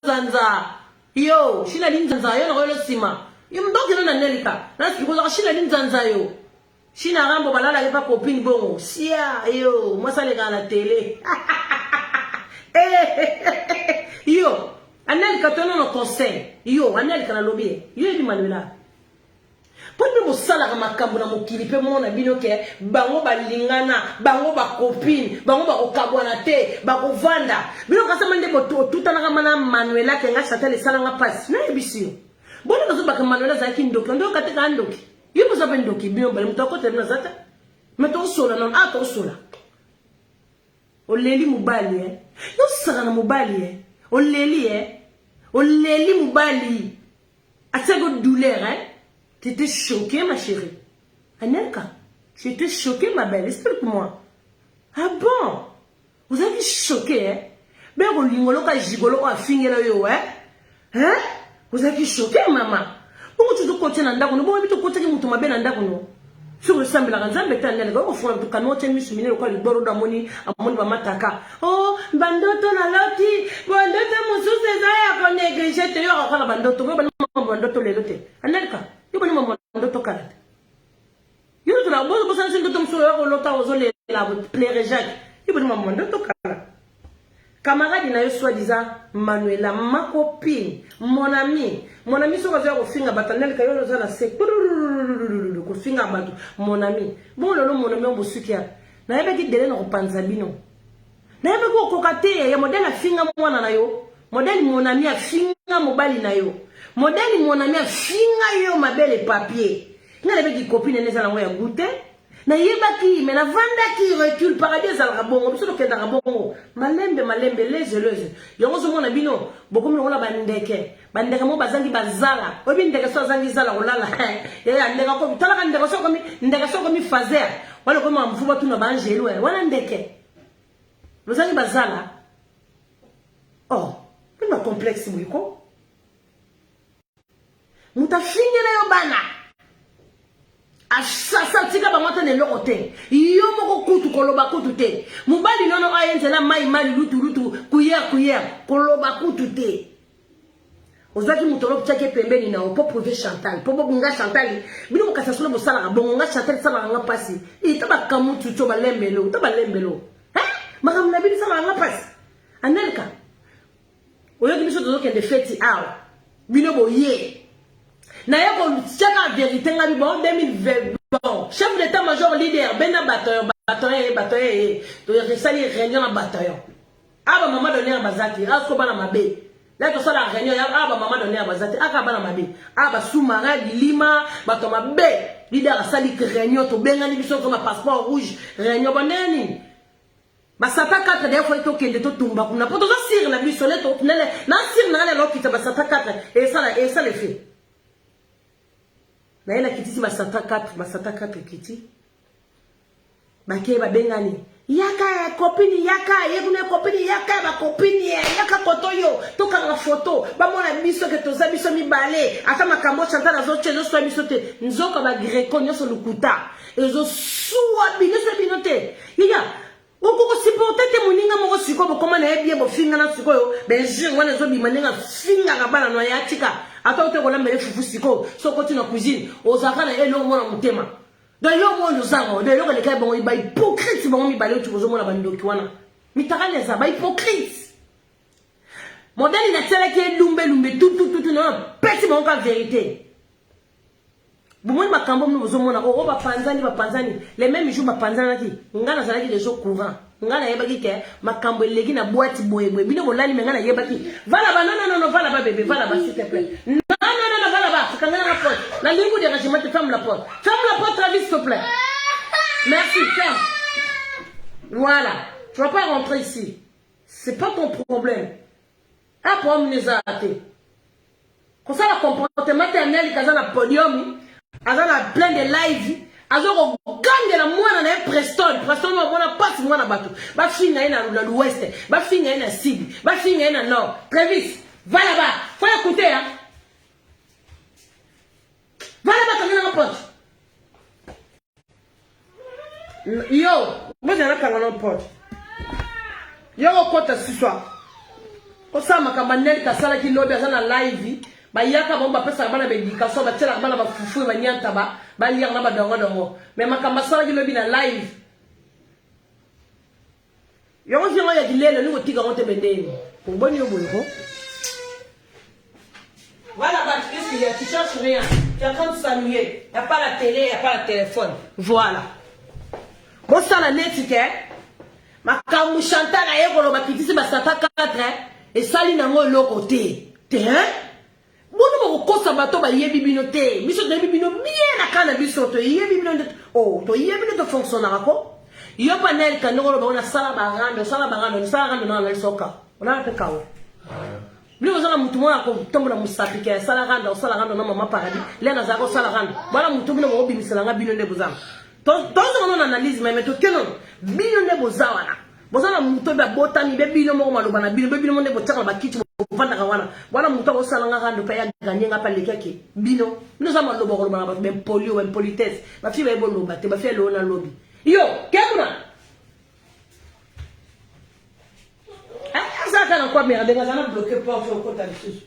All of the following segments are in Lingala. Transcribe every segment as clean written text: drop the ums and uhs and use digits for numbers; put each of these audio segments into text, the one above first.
zanza. Yo, shina linzanza yo na lo sima. Yo mdoki no na nelika. Na sikoza shina linzanza yo. Shina rambo balala yepa copine bongo. Sia yo, moi ça les gars à la télé. Yo, Anelika tono no conseil. Yo, Anelika na lobby. Yo di Manuela. Pone mo sala makambo na mokili pe mona bino ke bango balingana, bango ba copine, bango ba okabwana te, ba kovanda. Bino kasama ndebo tuta na mana Manuela ke nga chatele sala nga passe. Na ebisio. Bona kazo ba Manuela za kindoki, ndo katika ndoki. Yo mo zabe ndoki bino bale mutako te na zata. Meto sola non ato sola. Oleli mubali Yo sara na mubali Oleli Oleli mubali. Atego douleur T'étais choquée, ma chérie. Anelka, j'étais choquée, ma belle. Explique-moi. Ah bon? Vous avez été choquée, Ben, vous l'ingolo, jigolo, a fini là, Hein? Vous avez été choquée, maman. Pourquoi tu dois continuer à ndakono? Pourquoi tu dois continuer à ndakono? Ndakono. Sur le samedi, la ranzan, mais t'as un au fond, quand on t'a mis sur le col, le bord d'amoni, à mon mataka. Oh, bandoto la loti, bandoto mon sous ses airs, qu'on néglige, t'es encore la bandoto, bandoto les lotés. Anelka. Yo bani mama ndoto kala. Yo to la bozo bosa ndoto mso yo lota ozole la plaire Jacques. Yo bani mama ndoto kala. Camarade na yo soi-disant Manuela, ma copine, mon ami so kaza ko finga batanel ka yo zala se ko finga batu mon ami. Bon lolo mon ami on bosukia. Na yebe ki dele na ko panza bino. Na yebe ko kokate ya modèle finga mwana na yo. Modèle mon ami a finga mobali na yo. Modèle mon ami a finga yo ma belle papier. Nga lebe ki copine neza na ngoya goûter. Na yeba ki mais na vanda ki recule paradis al rabongo biso to kenda rabongo. Malembe leze. Yo zo mona bino boko mi ngola bandeke. Bandeke mo bazangi bazala. Obi ndeke so zangi zala olala. Ya ndeka ko bitala ka ndeka so komi fazer. Wala ko ma mfuba tu na banjelu wana ndeke. Bazangi bazala. Oh, kuna complexe mwiko. Mutafinga na yo bana. Asasa tika bangota ne lokote. Yo moko kutu koloba kutu te. Mubali nono ayenzela mai lutu kuyer koloba kutu te. Ozaki mutolo tchake pembeni na po prouver Chantal. Po bunga Chantal. Bino ko kasasula bo sala bonga Chantal sala nga pasi. Itaba kamutu to balembelo. Makamna bini sala nga pasi. Anelka. Oyoki biso tozo kende feti aw. Bino bo ye. Na yako chaka vérité nga bon 2020 bon chef d'état-major leader bena bataillon to resali réunion na bataillon aba mama donner bazati asko bana mabe là to sala réunion aba mama donner bazati aka bana mabe aba soumara lima bato mabe leader asali réunion to bengani biso comme passeport rouge réunion boneni basata 4 des fois to kende to tumba kuna poto zo sir na biso le to nele na sir na le lokita basata 4 et ça le fait. Na yela kitisi masata 4 kiti. Bake ba bengani. Yaka copine yaka yekune copine yaka ba copine yaka kotoyo toka nga photo ba mona biso ke toza biso mi balé ata makambo Chantal azo chezo so biso te nzoka ba greco nyoso lukuta ezo suwa biso binote yiya okoko supporter te muninga moko siko bokoma na ebie bo finga na siko yo benjing wana zo bimanenga finga ka bana no ya tika ata ote kola mbele fufu siko so koti na cuisine ozaka na elo mona mutema donc yo mo ndozango de yo le kai bon ba hypocrite bon mi bale tu mona bandoki wana mitakaleza ba hypocrite modèle na tele ke lumbe tout non petit bon ka vérité Boumoni makambo mnou mona o ba panzani les mêmes jours ba panzana ki ngana zalaki les jours courants ngana yebaki ke makambo eleki na boîte boye bino bolani ngana yebaki vala ba non vala ba bébé vala ba s'il te plaît non vala ba kangana la porte la ligne de régiment ferme la porte Travis s'il te plaît merci ferme voilà tu vas pas rentrer ici c'est pas ton problème après on les a raté comme ça la comportement maternel kazana podium azana plein de live azoko gande la mwana na Preston no bona passe mwana bato ba finga na l'ouest ba finga na sud ba finga na nord Travis va là-bas faut écouter hein va là-bas quand on porte yo moi j'ai la porte yo au côté ce soir osama kamanel kasala ki lobi azana live ba yaka bomba pesa bana bédication ba tela bana ba fufu ba nyanta ba lire na ba dongo mais makamba sala ki lobi na live yo ngi ya dilele ni otika ngote bendeni pour boni yo boyo. Voilà, qu'est-ce qu'il y a? Tu cherches rien. Tu es en train de s'ennuyer. Il n'y a pas la télé, il n'y a pas le téléphone. Voilà. Bon, ça, la nettique, ma kamu chanta la yekolo ba kitisi ba sata 4 et sali nango lo côté. Hein? Bono mo ko sabato ba yebi bino te. Biso de bino bien na kana biso to yebi bino oh to yebi bino to fonctionnera ko. Yo panel kanoko ba ona sala ba rando na la soka. Ona te kawo. Bino zala mutu mwana ko tombola musapike sala rando na mama paradis. Lena zako sala rando. Bala mutu bino mo bimisela nga bino nde bozama. Tozo on analyse mais to kenon bino ne bozawana bozana muto ba botani be bino mo maloba na bino be bino mo ne botaka ba kiti bopanda kawana wala muto ko sala nga rando pa ya gagner nga pa lekeke bino za maloba ko ba ben polio ben politesse ba fi ba boloba te ba fi lo na lobby yo kemuna ça kana kwa merde nga na bloquer porte au côté dessus.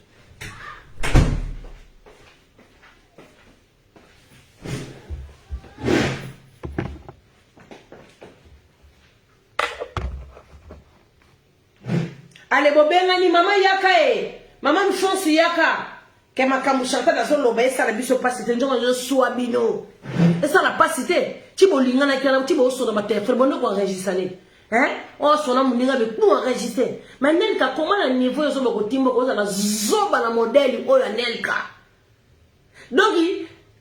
Allez, bobenga ni mama yaka mama mfonsi yaka ke makamu chanta da zolo ba esa la biso pasite njonga yo swabino esa la pasite ti bolinga na kala ti bo so na ba téléphone bondo ko enregistrer o so na muninga be ku enregistrer mais nelka comment na niveau yo so ko timbo ko za na zoba na modèle oyo nelka donc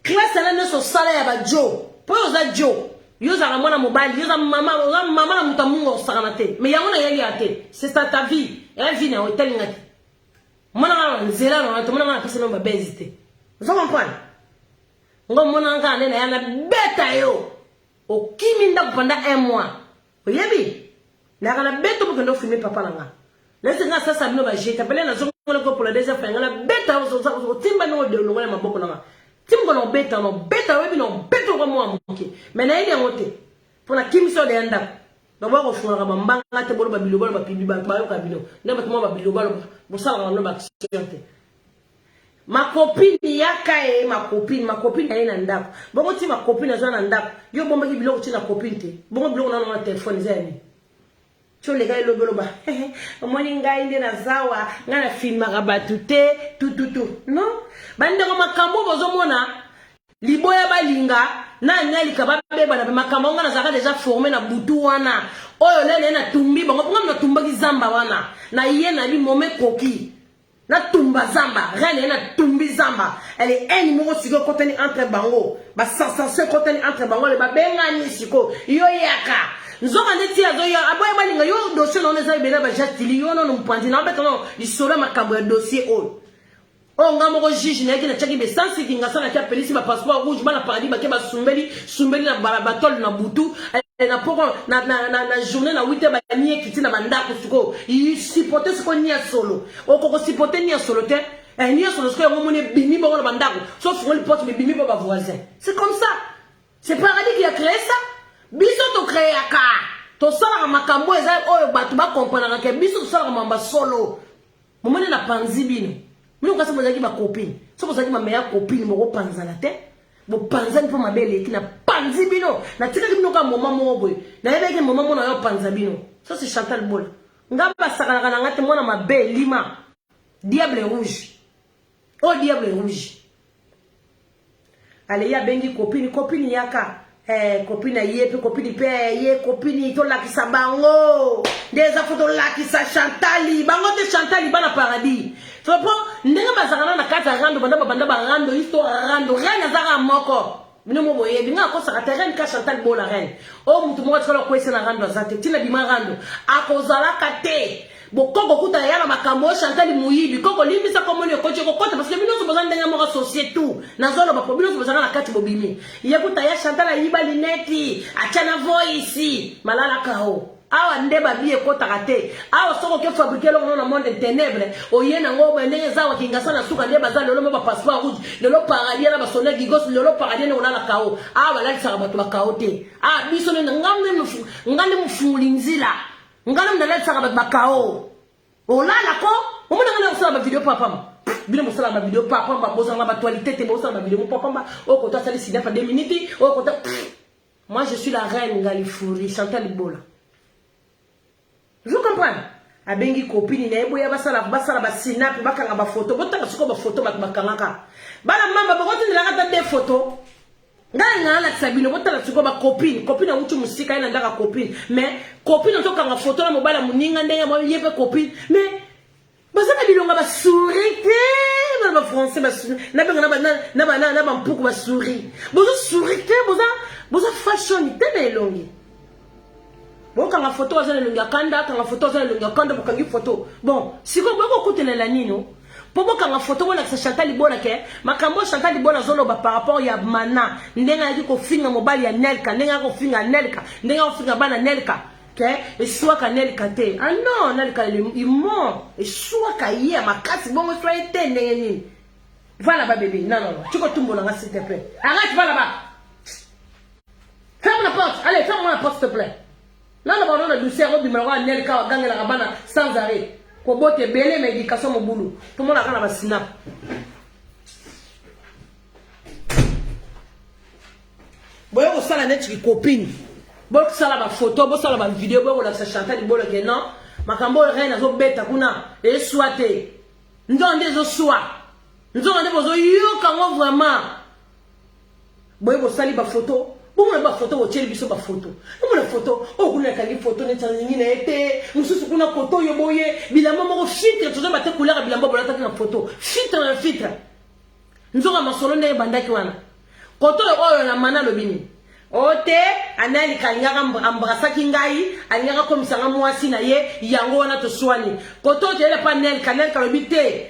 classe na ne so sala ya ba jo po yo za jo yo za mwana mobile yo za mama na mutamungo sakana te mais yango na yeli ate c'est ça ta vie et vie na hôtel ngati mwana na nzela na to mwana na pesa no babezite vous comprenez ngo mwana nga na yana beta yo o kimi nda kupanda 1 mois oyebi na kana beto pour que ndo filmer papa nanga laisse nga sasa bino ba jeta pele na zongo ko pour la deuxième fois ngala beta o timba no de lo ngala maboko nanga timba no beta webi no beta ko mo amuke mais na ile ngote pour la kimso de anda ba ko funga ba mbanga te bolo ba bilo ba pibi ba yo ka bilo na ba tuma ba bilo ba bo sala no ba ksiente ma copine yaka ma copine ina ndako bongo ti ma copine azana ndako yo bomba ki bilo ti na copine te bongo bilo na no téléphone zeni cho le gars lo bolo ba omoni ngai ndi na zawa ngana filma ka batute tout non bande ko makambo bozo mona liboya balinga na nyalika babeba na makambo ngana zaka déjà formé na butu wana oyo lele na tumbi bango ngam na tumbaki zamba wana na ye na bi mome koki na tumba zamba reine na tumbi zamba elle est un numéro siko contenu entre bango ba sensation contenu entre bango le babenga ni siko yo yaka nzoka ndeti azo yo aboye balinga yo dossier no neza bena ba jatili yo no mpandi na beto no isolo makambo ya dossier oyo o ngamo ko juge na kina chaki be sansi kinga sana kia pelisi ba passeport rouge bana paradis ba ke ba sumbeli na batol na butu na poko na journée na 8h ba nie kiti na bandako suko i supporter suko nia solo o ko supporter nia solo te nia solo suko ngo mone bimi ba na bandako sauf ngo le porte me bimi ba voisin c'est comme ça c'est paradis qui a créé ça biso to créé aka to sala makambo eza oyo batu ba comprendre que biso to sala mamba solo momene na panzi bino mino kasi bozaki ba copine so bozaki ma meilleure copine mo ko panza la te bo panza ni po mabele ki na panzi bino na tika bino ka mama mo boy na yebeke mama mo na yo panza bino ça c'est Chantal Bola ngamba sakana kana ngate mona mabe lima diable rouge oh diable rouge allez ya bengi copine yaka copine yepe copine pe ye copine to la kisabango des photos la kisa Chantali bango te Chantali bana paradis so po ndenge bazakana na kata rando banda ba rando histoire rando reine zaka moko bino mo boye binga ko saka terrain ka Chantal Bola reine o mutu mo tsala ko esena rando azate tina bima rando akozala kate bokoko kuta yala makambo Chantal muyibi koko limbisa komoni okoche kokota parce que bino so bazana ndenge mo société tout na zolo ba bino so bazana na kati bobimi yekuta ya Chantal ayiba lineti achana voice malala kao awa ndeba biye kota kate awa soko ke fabriquer lo na monde ténèbres oyena ngo bene zawa kinga sana suka ndeba za lolo ba passeport rouge lolo paradis na ba sonne gigos lolo paradis na na kao awa la tsaka bato ba kao te biso ne ngane mfuli nzila ngana mndala tsaka bato ba kao olala ko On m'a dit ma vidéo papa. Bino mosala ma vidéo papa ma bozanga ma toilette te bozanga ma vidéo papa ma o kota sali sida pa 2 minutes o kota. Moi je suis la reine Ngalifouri Chantal Libola. Vous comprenez? Abengi copine na eboya basala ba sinap bakanga ba photo botanga siko ba photo bakanga bana mama bakoti ndilanga ta des photos ngana la sabino botanga siko ba copine na uchu musika ina ndaka copine mais copine ntokanga photo na mobala muninga ndenga mo yebe copine mais bazana bilonga ba sourire ba français ba na benga na ba mpuku ba sourire bozo sourire boza fashion tena elongi. Bon, quand la photo est longue kanda, quand la photo est longue kanda, pour qu'il photo. Bon, si vous voulez écouter les lanino, pour quand la photo on a que Chantal Libola ke, ma kambo Chantal Libola zolo ba par rapport ya mana, ndenga dit ko finga mobile ya Nelka, ndenga ko finga Nelka, ndenga ko finga bana Nelka, ke et soit ka Nelka te. Ah non, Nelka il ment, et soit ka yé ma casse bon soit été ndenga. Va là-bas bébé, non, tu peux tout le monde s'il te plaît. Arrête, va là-bas. Ferme la porte, allez, ferme-moi la porte s'il te plaît. Non, non, non, le cerveau du malheureux Nelka gagne la rabana sans arrêt. Pour botter belé médication au boulot. Tout le monde a la snap. Bon, vous savez la net qui copine. Bon, vous savez la photo, vous savez la vidéo, vous savez chanter du bol que non. Ma cambo reine a zo beta kuna et soité. Nous on des soa. Nous on des besoin yo quand vraiment. Bon, vous savez la photo. Bon, on a pas photo, on tient biso ba photo. On a photo, on kuna kali photo ne tsangi na été, mususu kuna photo yo boye, bilamba mo filtre, tout ça ba te couleur bilamba bola ta na photo. Filtre. Nzoka masolo ne bandaki wana. Koto oyo na mana lobini. Ote anali kanyaka ambrasaki ngai, anyaka komisanga mwasi na ye, yango wana to swani. Koto te le panel kanel kalobite.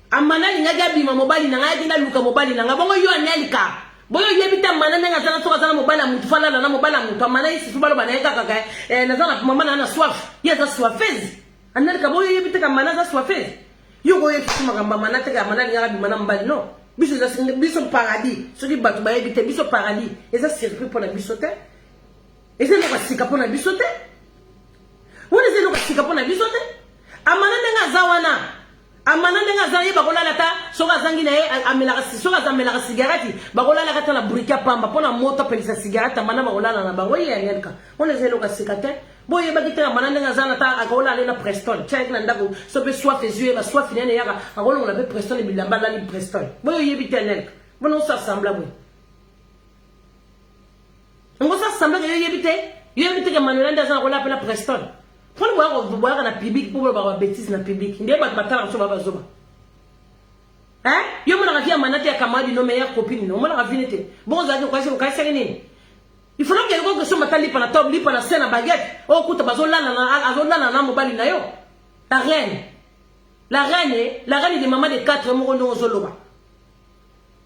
Amana linga bima mobali na ngai dina luka mobali na ngabongo yo anelika. Boyo yebita manana ngazana soka sana mobala mutu fala na mobala mutu amana isi fubalo bana yeka kaka nazana mama na soif yeza soifez anali ka boyo yebita ka manana soifez yugo yefu magamba manate ka manana ngara bimana mbali no biso za singa biso paradis soki batu ba yebita biso paradis eza circuit pour la bisote eza no kasika pour la bisote wona eza no kasika pour la bisote amana nga zawana amana ndenga zaye bakola lata soka zangi na ye amela soka zamela cigarette bakola la kata la brika pamba pona moto pelisa cigarette amana bakola na bango ye yanka on ezelo ka sikate boye bagita amana ndenga zana ta akola le na Preston check na ndako so be soif ezue ba soif nene yaka akola on be Preston e bilamba la li Preston boye yebita nelka bono ça semble boye on ça semble que yebite que Manuel ndazana akola pela Preston. Pour le voir na public pour voir bêtise na public ndé ba batala so baba zoba hein yo mona rafia manate ya kamadi no meilleure copine no mona rafinete bon za ko kasi nini il faut que ngo so matali pa na top li pa na scène baguette o kuta bazolana na azolana na mobali na yo la reine de maman de 4 mo ndo zoloba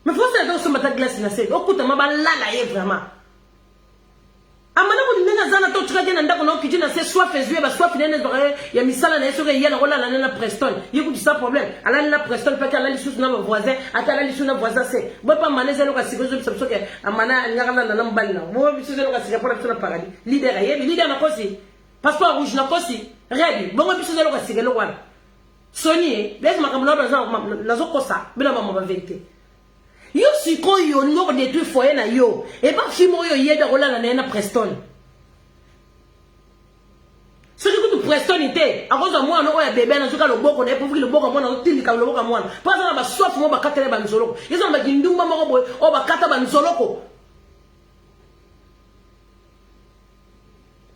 mais faut ça donc so matali glace na scène o kuta mabalala ye vraiment amana ko ndena zana to tuka tena ndako no kijina se soit faisue ba soit finene zore ya misala na yeso ke yena ko la na Preston yiku ça problème ala na Preston pa kala lisu na voisin atala lisu na voisin c'est bo pa manese lo ka sikozo biso ke amana ngala na mbali na mo biso lo ka sika pour la paradis leader ye leader na kosi passeport rouge na kosi rebi bongo biso lo ka sika lo wana soni laisse makamlo na zo kosa bila mama ba vérité. Yo si ko yo ngo détruire foyer na yo et pas fimo yo yeda rola na Preston. Ce que tu Preston était à cause de moi no ya bébé na zuka loboko na pour que loboko moi na tindi ka loboko moi. Pas ça ba soif mo ba katele ba nzoloko. Ils ont ba gindumba mo boy o ba kata ba nzoloko.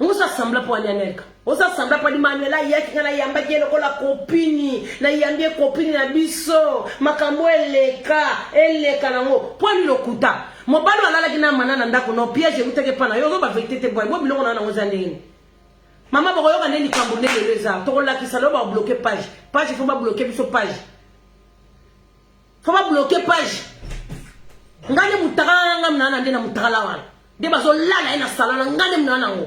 On s'assemble pour aller Nelka. On s'assemble pour aller Manuela yaki kana yamba kelo ko la copine na yambie copine na biso makambo eleka nango point lokuta mobalo alala kina manana ndako no piège uteke pana yo ba vérité te boy mo biloko na ngo zandeni mama boko yo kaneni kambo ndele leza to la kisalo ba bloquer page faut pas bloquer biso page ngane mutaka ngam nana ndena mutakala wana de bazo lala ina salana ngane mnana ngo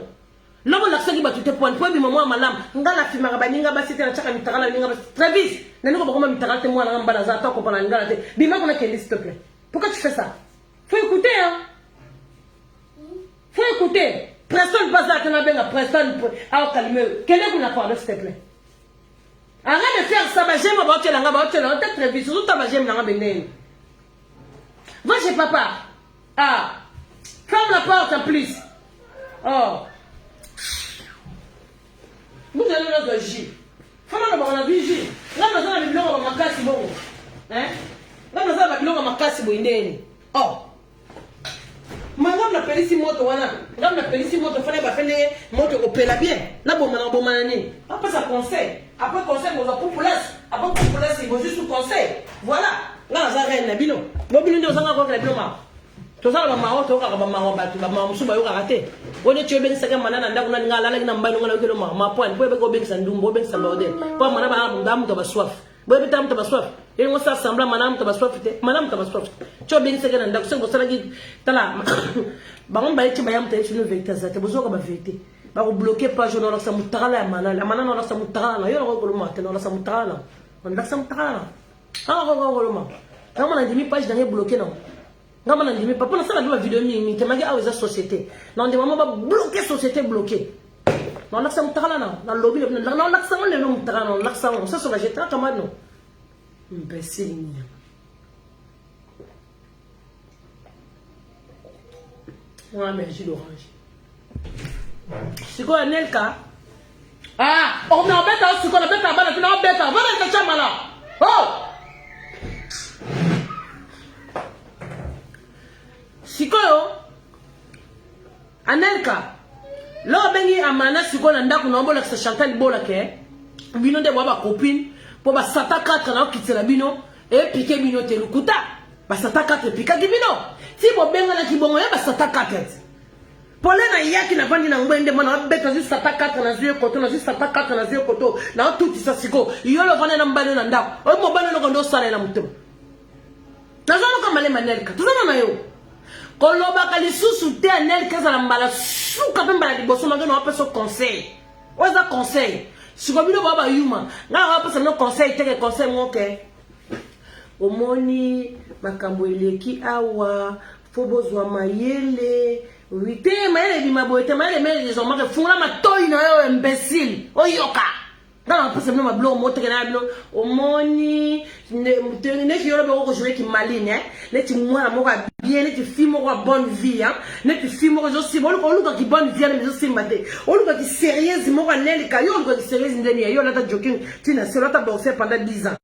lobo la saki ba tuté point bi maman malam ngala fimaka baninga ba site na chaka mitakala ninga ba Travis naniko ba koma mitakala te mwana ngamba na za ta ko pana ngala te bima kona kendi s'il te plaît pourquoi tu fais ça faut écouter hein faut écouter Preston passe à tena benga Preston au calmer quel est qu'on a parlé s'il te plaît Arrête de faire ça, j'aime ma voiture, on t'a très vite, surtout ta j'aime la benne. Va chez papa. Ah, ferme la porte en plus. Oh. Vous allez notre J. Femme on a vu J. Là, nous avons le blanc à ma casse, bon. Hein? Là, nous avons le blanc à ma casse, bon. Oh. Madame la police moto wana. Madame la police moto fallait ba faire moto au pela bien. Na bon manani. Après ça conseil. Après conseil vous a populace. Après populace il vous juste conseil. Voilà. Là ça reine na bino. Bo bino ndo sanga ko la bino ma. To ça la ma to ka ba ma ba ba ma musuba yo ka raté. Woni tu ben saka manana ndako na ngala na mbano ngala ko ma point. Po be ko ben sandumbo ben sambode. Po manaba ndamu to ba soif. Bo be tam to ba soif. Et on s'assemble madame to ba soif te. Madame to ba soif. Tu ben saka na ndako so sala gi tala. Baron ba eti bayam te sur vérité ça te besoin ba vérité. Ba ko bloquer page on la sa mutala ya manana. La manana on la sa mutala. Yo ko lo mate on la sa mutala. On la sa mutala. Ah ko lo ma. Kama na demi page dans bloquer non. Ngama na ndimi papa na sala ba vidéo mi te magi aweza société na ndima mama ba bloquer société bloquer na laksa mutala na lobby na laksa le no mutala na laksa ça sur la jeta kama no imbécile ni ouais mais jus d'orange siko Nelka ah on na beta siko na beta bana na beta bana ka chama la oh sikoyo Anelka lo bengi amana siko na ndako na ombola sa Chantal bola ke bino de ba copine po ba sata 4 na okitela bino e piqué bino te lukuta ba sata 4 pika di bino si bo benga na kibongo ya ba sata 4 pole na yaki na bandi na ngwende mana beta juste sata 4 na zio koto na juste sata 4 na zio koto na tuti sa siko yo lo vana na mbano na ndako o mo bana no ndo sala na mutem nazono kama le Manelka tuzana na yo koloba kali susu te anel kaza na mbala suka pe mbala liboso magano wape so conseil oza conseil siko bino baba yuma nga wape no conseil teke conseil moke omoni makambo eleki awa fobozwa mayele wite mayele bimaboete mayele mele les hommes fungula matoi na yo imbécile oyoka dans parce que ma blog moto que na blog omoni ne ki yoro be ko jouer ki maline ne ti moi mo ka bien ne ti fi mo ko bonne vie hein ne ti fi mo ko aussi bon ko lu ki bonne vie mais aussi mbate o lu ki sérieuse mo ko neli ka yo lu ki sérieuse ndeni yo la ta joking ti na sera ta bosser pendant 10 ans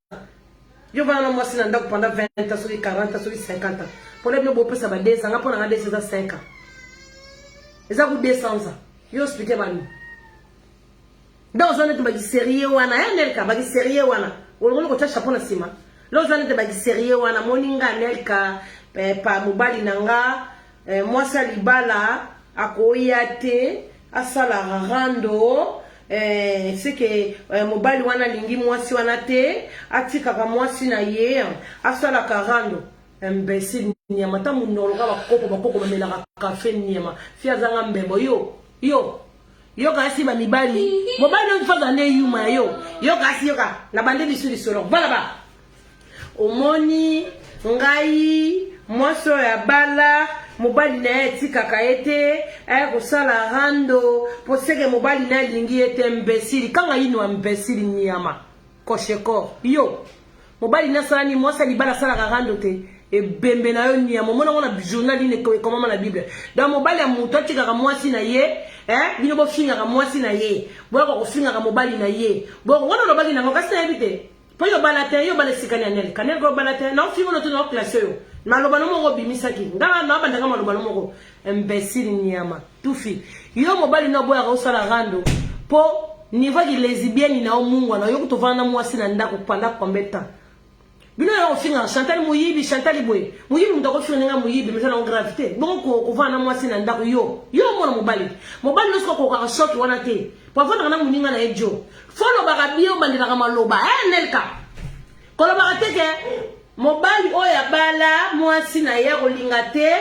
yo va na moi si na pendant 20 ans sur 40 ans sur 50 ans pour les bo pesa ba 2 ans nga pona nga 2 ans 5 ans eza ku 200 ans yo expliquer bani dans zone te bagi sérieux wana ya Nelka bagi sérieux wana olongo ko cha chapeau na sima lo zone te bagi sérieux wana moninga Nelka pa mobali nanga mwasa libala akoyate asala rando c'est que mobali wana lingi mwasi wana te atika ka mwasi na ye asala karando imbécile nyama ta munolo ka bakoko bamela café nyama fiazanga mbembo yo kasi ba mibali mobali on faza ne yuma yo kasi yoka na bande bisu lisolo bala ba omoni ngai mwaso ya bala mobali na etika kaete ko sala rando poseke mobali na lingi ete imbécile kanga yino imbécile nyama kosheko yo mobali na sala ni mwasa libala sala rando te e bembe na yo nyama mona ngona journal ni ko comment na bible dans mobali ya muto tika ka mwasi na ye bino bo finga ka mwasi na ye bo ko finga ka mobali na ye bo wana lo bali na ngokasi na ebite po yo balate yo bale sikani anel kanel go balate na fingo no to no classe yo maloba no mo bimisaki ngana na banda kama maloba no mo imbécile nyama tufi yo mobali no bo ya ko sala rando po niveau ki lesbienne na o mungu na yo kutovana mwasi na ndako panda kombeta bino yo finga Chantal muyibi Chantal boy muyibi mutako finga muyibi mais na gravité donc ko vana mwasi na ndako yo mona mobali no siko ko ka shock wana te po vana na muninga na ejo folo baka bio bandira ka maloba Nelka kolo baka teke mobali oya bala mwasi na ye kolinga te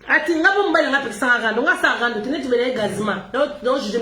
ati ngabo mobali nga pekisa ngando nga sa ngando teneti bele gazma donc je